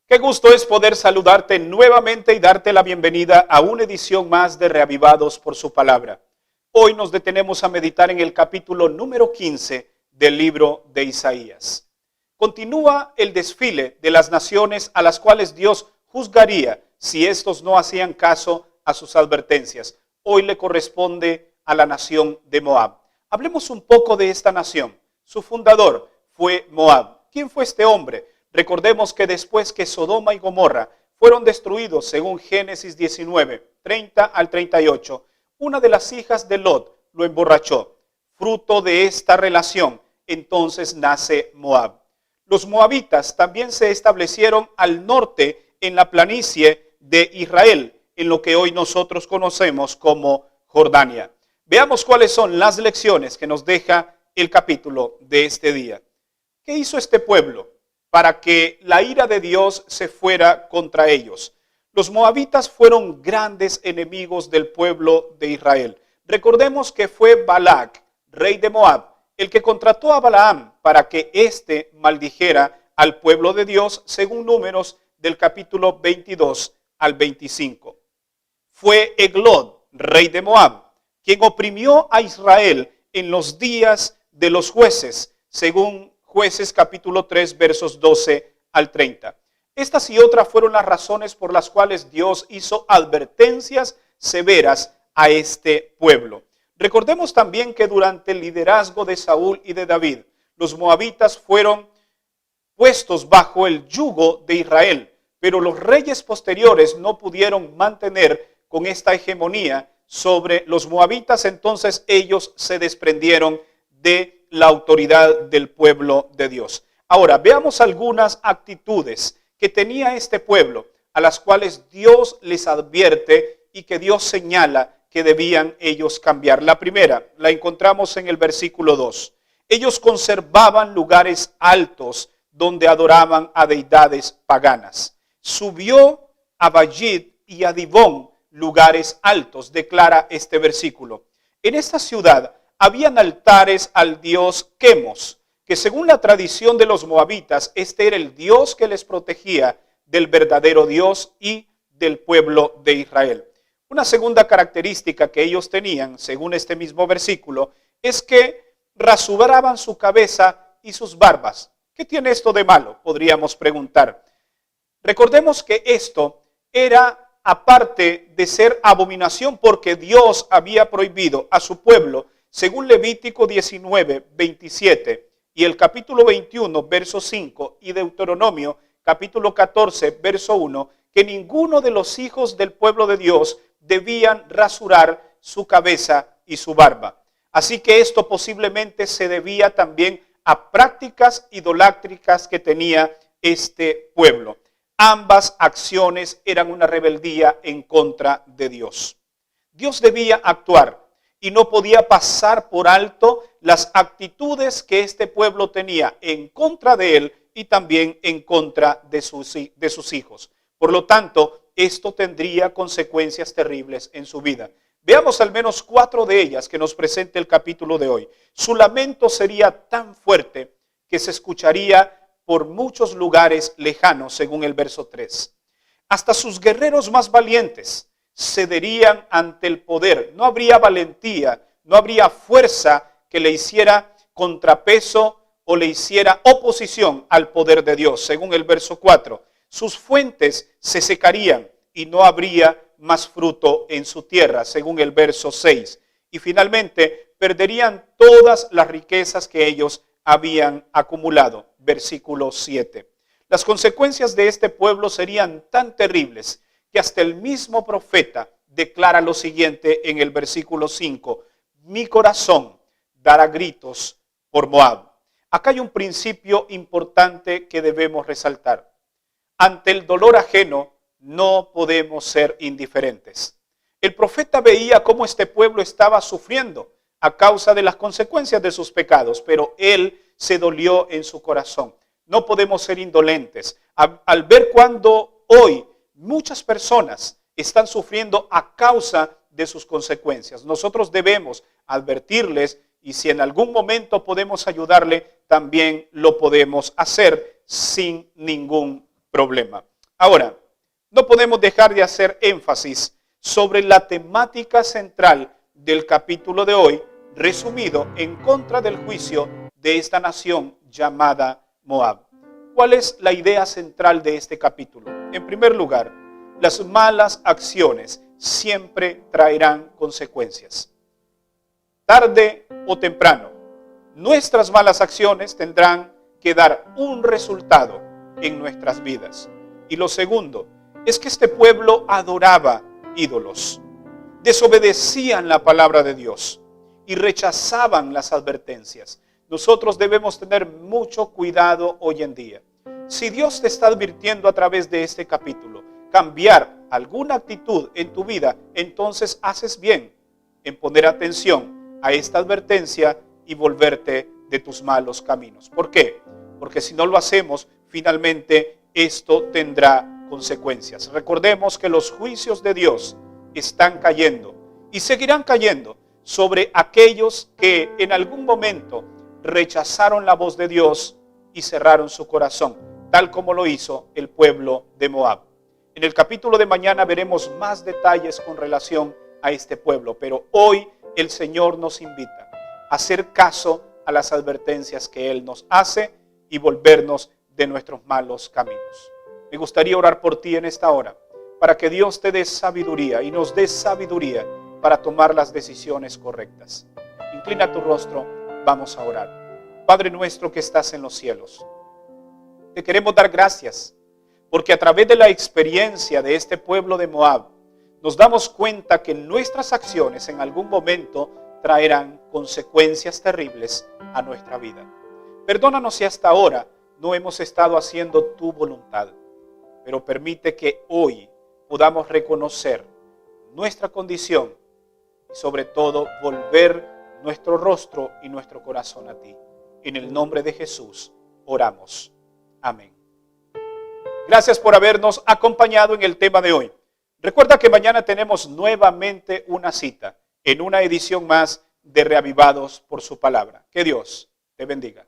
Qué gusto es poder saludarte nuevamente y darte la bienvenida a una edición más de Reavivados por su palabra. Hoy nos detenemos a meditar en el capítulo número 15 del libro de Isaías. Continúa el desfile de las naciones a las cuales Dios juzgaría si estos no hacían caso a sus advertencias. Hoy le corresponde a la nación de Moab. Hablemos un poco de esta nación. Su fundador fue Moab. ¿Quién fue este hombre? Recordemos que después que Sodoma y Gomorra fueron destruidos, según Génesis 19, 30 al 38, una de las hijas de Lot lo emborrachó. Fruto de esta relación, entonces nace Moab. Los moabitas también se establecieron al norte en la planicie de Israel, en lo que hoy nosotros conocemos como Jordania. Veamos cuáles son las lecciones que nos deja el capítulo de este día. ¿Qué hizo este pueblo para que la ira de Dios se fuera contra ellos? Los moabitas fueron grandes enemigos del pueblo de Israel. Recordemos que fue Balac, rey de Moab, el que contrató a Balaam para que éste maldijera al pueblo de Dios, según Números del capítulo 22 al 25. Fue Eglón, rey de Moab, quien oprimió a Israel en los días de los jueces, según Jueces capítulo 3, versos 12 al 30. Estas y otras fueron las razones por las cuales Dios hizo advertencias severas a este pueblo. Recordemos también que durante el liderazgo de Saúl y de David, los moabitas fueron puestos bajo el yugo de Israel, pero los reyes posteriores no pudieron mantener con esta hegemonía sobre los moabitas, entonces ellos se desprendieron de la autoridad del pueblo de Dios. Ahora, veamos algunas actitudes que tenía este pueblo, a las cuales Dios les advierte y que Dios señala que debían ellos cambiar. La primera la encontramos en el versículo 2. Ellos conservaban lugares altos donde adoraban a deidades paganas. Subió a Bajid y a Dibón, lugares altos, declara este versículo. En esta ciudad habían altares al dios Quemos, que según la tradición de los moabitas, este era el dios que les protegía del verdadero Dios y del pueblo de Israel. Una segunda característica que ellos tenían, según este mismo versículo, es que rasuraban su cabeza y sus barbas. ¿Qué tiene esto de malo? Podríamos preguntar. Recordemos que esto era, aparte de ser abominación, porque Dios había prohibido a su pueblo, según Levítico 19, 27 y el capítulo 21, verso 5 y Deuteronomio capítulo 14, verso 1, que ninguno de los hijos del pueblo de Dios debían rasurar su cabeza y su barba. Así que esto posiblemente se debía también a prácticas idolátricas que tenía este pueblo. Ambas acciones eran una rebeldía en contra de Dios. Dios debía actuar y no podía pasar por alto las actitudes que este pueblo tenía en contra de él y también en contra de sus hijos. Por lo tanto, esto tendría consecuencias terribles en su vida. Veamos al menos 4 de ellas que nos presenta el capítulo de hoy. Su lamento sería tan fuerte que se escucharía por muchos lugares lejanos, según el verso 3. Hasta sus guerreros más valientes cederían ante el poder. No habría valentía, no habría fuerza que le hiciera contrapeso o le hiciera oposición al poder de Dios, según el verso 4. Sus fuentes se secarían y no habría más fruto en su tierra, según el verso 6. Y finalmente perderían todas las riquezas que ellos habían acumulado, versículo 7. Las consecuencias de este pueblo serían tan terribles que hasta el mismo profeta declara lo siguiente en el versículo 5. Mi corazón dará gritos por Moab. Acá hay un principio importante que debemos resaltar. Ante el dolor ajeno no podemos ser indiferentes. El profeta veía cómo este pueblo estaba sufriendo a causa de las consecuencias de sus pecados, pero él se dolió en su corazón. No podemos ser indolentes. Al ver cuando hoy muchas personas están sufriendo a causa de sus consecuencias, nosotros debemos advertirles y si en algún momento podemos ayudarle, también lo podemos hacer sin ningún problema. Ahora, no podemos dejar de hacer énfasis sobre la temática central del capítulo de hoy, resumido en contra del juicio de esta nación llamada Moab. ¿Cuál es la idea central de este capítulo? En primer lugar, las malas acciones siempre traerán consecuencias. Tarde o temprano, nuestras malas acciones tendrán que dar un resultado en nuestras vidas. Y lo segundo es que este pueblo adoraba ídolos, desobedecían la palabra de Dios y rechazaban las advertencias. Nosotros debemos tener mucho cuidado hoy en día. Si Dios te está advirtiendo a través de este capítulo, cambiar alguna actitud en tu vida, entonces haces bien en poner atención a esta advertencia y volverte de tus malos caminos. ¿Por qué? Porque si no lo hacemos, finalmente esto tendrá consecuencias. Recordemos que los juicios de Dios están cayendo y seguirán cayendo sobre aquellos que en algún momento rechazaron la voz de Dios y cerraron su corazón, tal como lo hizo el pueblo de Moab. En el capítulo de mañana veremos más detalles con relación a este pueblo, pero hoy el Señor nos invita a hacer caso a las advertencias que Él nos hace y volvernos de nuestros malos caminos. Me gustaría orar por ti en esta hora, para que Dios te dé sabiduría y nos dé sabiduría para tomar las decisiones correctas. Inclina tu rostro, vamos a orar. Padre nuestro que estás en los cielos, te queremos dar gracias, porque a través de la experiencia de este pueblo de Moab, nos damos cuenta que nuestras acciones en algún momento traerán consecuencias terribles a nuestra vida. Perdónanos si hasta ahora no hemos estado haciendo tu voluntad, pero permite que hoy podamos reconocer nuestra condición y sobre todo volver nuestro rostro y nuestro corazón a ti. En el nombre de Jesús oramos. Amén. Gracias por habernos acompañado en el tema de hoy. Recuerda que mañana tenemos nuevamente una cita en una edición más de Reavivados por su palabra. Que Dios te bendiga.